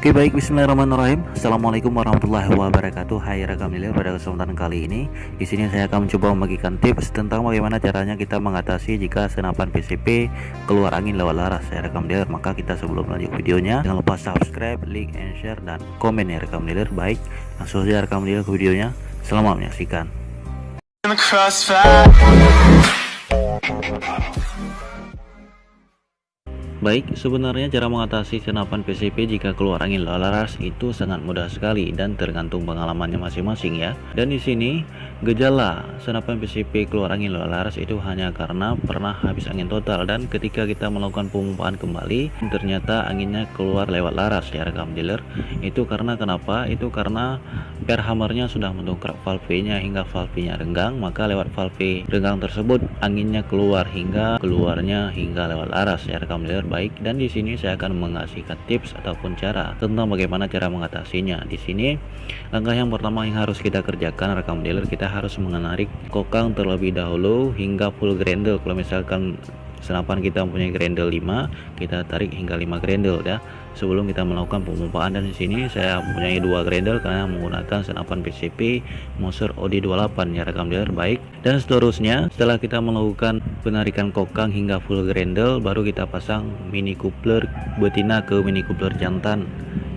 Oke, baik, bismillahirrahmanirrahim. Assalamualaikum warahmatullahi wabarakatuh. Hai rekam dealer, pada kesempatan kali ini di sini saya akan mencoba membagikan tips tentang bagaimana caranya kita mengatasi jika senapan PCP keluar angin lewat laras ya rekam dealer. Maka kita sebelum lanjut videonya jangan lupa subscribe, like, and share, dan komen ya rekam dealer. Baik, langsung saja rekam dealer ke videonya. Selamat menyaksikan. Baik, sebenarnya cara mengatasi senapan PCP jika keluar angin laras itu sangat mudah sekali dan tergantung pengalamannya masing-masing ya. Dan di sini gejala senapan PCP keluar angin laras itu hanya karena pernah habis angin total, dan ketika kita melakukan pemumpaan kembali ternyata anginnya keluar lewat laras ya rekam dealer. Itu karena kenapa? Itu karena per hammernya sudah mendongkrak valve-nya hingga valve-nya renggang, maka lewat valve renggang tersebut anginnya keluar hingga lewat laras ya rekam dealer. Baik, dan di sini saya akan mengasihkan tips ataupun cara tentang bagaimana cara mengatasinya. Di sini langkah yang pertama yang harus kita kerjakan rekam dealer, kita harus menarik kokang terlebih dahulu hingga full grendel. Kalau misalkan senapan kita mempunyai grendel 5, kita tarik hingga 5 grendel ya sebelum kita melakukan pemumpaan. Dan di sini saya mempunyai 2 grendel karena menggunakan senapan PCP Moser OD28 ya rekam dealer. Baik, dan seterusnya setelah kita melakukan penarikan kokang hingga full grendel, baru kita pasang mini coupler betina ke mini coupler jantan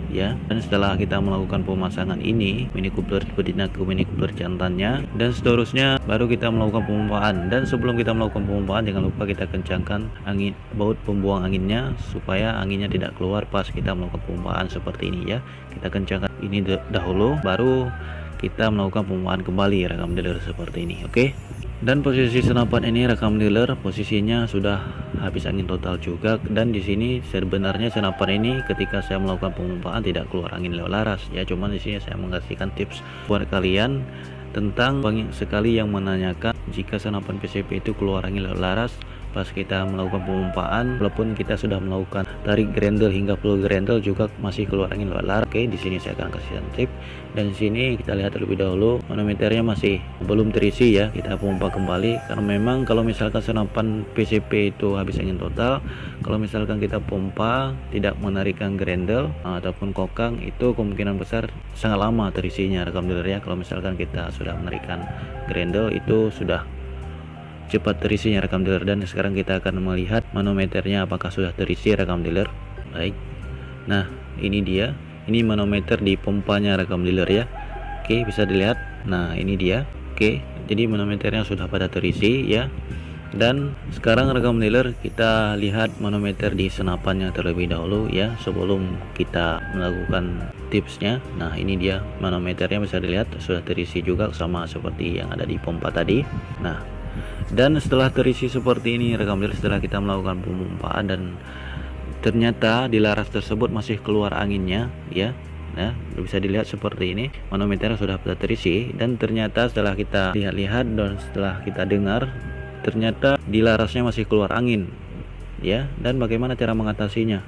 ya. Dan setelah kita melakukan pemasangan ini mini coupler betina ke mini coupler jantannya, dan seterusnya baru kita melakukan pemumpaan. Dan sebelum kita melakukan pemumpaan, jangan lupa kita kencangkan angin baut pembuang anginnya supaya anginnya tidak keluar pas kita melakukan pemumpaan seperti ini ya. Kita kencangkan ini dahulu, baru kita melakukan pemumpaan kembali rekam dealer seperti ini. Oke, dan posisi senapan ini rekam dealer posisinya sudah habis angin total juga. Dan di sini sebenarnya senapan ini ketika saya melakukan pemumpaan tidak keluar angin lewat laras ya. Cuman di sini saya mengasihkan tips buat kalian tentang banyak sekali yang menanyakan jika senapan PCP itu keluar angin lewat laras pas kita melakukan pemumpaan, walaupun kita sudah melakukan tarik grendel hingga full grendel juga masih keluar angin lewat laras. Oke, di sini saya akan kasih tip. Dan di sini kita lihat terlebih dahulu manometernya masih belum terisi ya. Kita pompa kembali karena memang kalau misalkan senapan PCP itu habis angin total, kalau misalkan kita pompa tidak menarikkan grendel ataupun kokang, itu kemungkinan besar sangat lama terisinya rekam dealer ya. Kalau misalkan kita sudah menarikkan grendel itu sudah cepat terisinya rekam dealer. Dan sekarang kita akan melihat manometernya apakah sudah terisi rekam dealer. Baik, nah ini dia, ini manometer di pompanya rekam dealer ya. Oke, bisa dilihat, nah ini dia. Oke, jadi manometernya sudah pada terisi ya. Dan sekarang rekam dealer kita lihat manometer di senapannya terlebih dahulu ya sebelum kita melakukan tipsnya. Nah ini dia manometernya, bisa dilihat sudah terisi juga sama seperti yang ada di pompa tadi. Nah, dan setelah terisi seperti ini rekam dealer, setelah kita melakukan pemumpaan dan ternyata di laras tersebut masih keluar anginnya ya. Nah, bisa dilihat seperti ini manometernya sudah terisi. Dan ternyata setelah kita lihat-lihat dan setelah kita dengar, ternyata di larasnya masih keluar angin ya. Dan bagaimana cara mengatasinya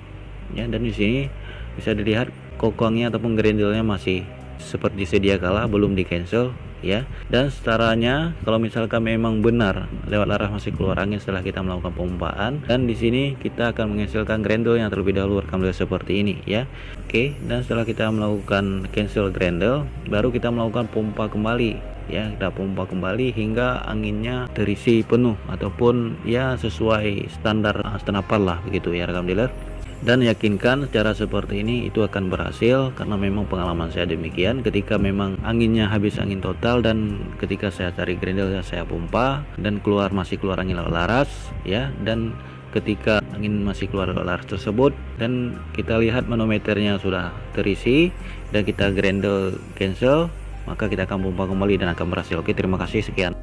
ya? Dan di sini bisa dilihat kokangnya ataupun grendelnya masih seperti sedia kala, belum di cancel ya. Dan setaranya kalau misalkan memang benar lewat laras masih keluar angin setelah kita melakukan pemumpaan, dan di sini kita akan menghasilkan grendel yang terlebih dahulu rekam dealer seperti ini ya. Oke, dan setelah kita melakukan cancel grendel, baru kita melakukan pompa kembali ya. Kita pompa kembali hingga anginnya terisi penuh ataupun ya sesuai standar senapan lah begitu ya rekam dealer. Dan yakinkan cara seperti ini itu akan berhasil karena memang pengalaman saya demikian. Ketika memang anginnya habis angin total dan ketika saya tarik grendel saya pompa dan masih keluar angin lewat laras ya. Dan ketika angin masih keluar lewat laras tersebut dan kita lihat manometernya sudah terisi dan kita grendel cancel, maka kita akan pompa kembali dan akan berhasil. Oke, terima kasih, sekian.